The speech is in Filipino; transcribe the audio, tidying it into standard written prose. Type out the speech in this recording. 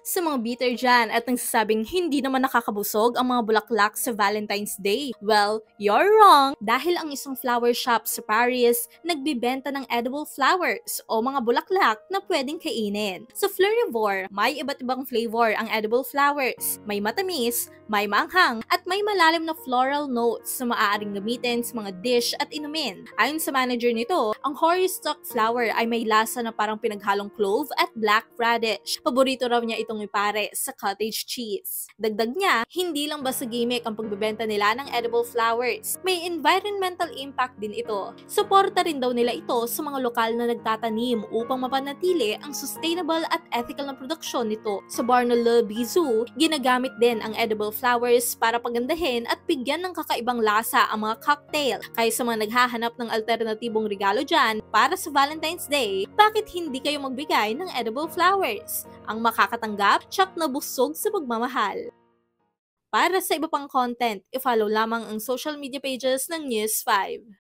Sa mga bitter dyan at nagsasabing hindi naman nakakabusog ang mga bulaklak sa Valentine's Day. Well, you're wrong dahil ang isang flower shop sa Paris nagbibenta ng edible flowers o mga bulaklak na pwedeng kainin. Sa Fleurivore, may iba't ibang flavor ang edible flowers. May matamis, may maanghang, at may malalim na floral notes na maaaring gamitin sa mga dish at inumin. Ayon sa manager nito, ang Horistock flower ay may lasa na parang pinaghalong clove at black radish. Paborito raw niya itong ipare sa cottage cheese. Dagdag niya, hindi lang basta gimmick ang pagbebenta nila ng edible flowers. May environmental impact din ito. Suporta rin daw nila ito sa mga lokal na nagtatanim upang mapanatili ang sustainable at ethical na produksyon nito. Sa Barnolo Zoo, ginagamit din ang edible flowers para pagandahin at bigyan ng kakaibang lasa ang mga cocktail. Kaya sa mga naghahanap ng alternatibong regalo dyan para sa Valentine's Day, bakit hindi kayo magbigay ng edible flowers? Ang makakatanggap, tsak na busog sa pagmamahal. Para sa iba pang content, i-follow lamang ang social media pages ng News 5.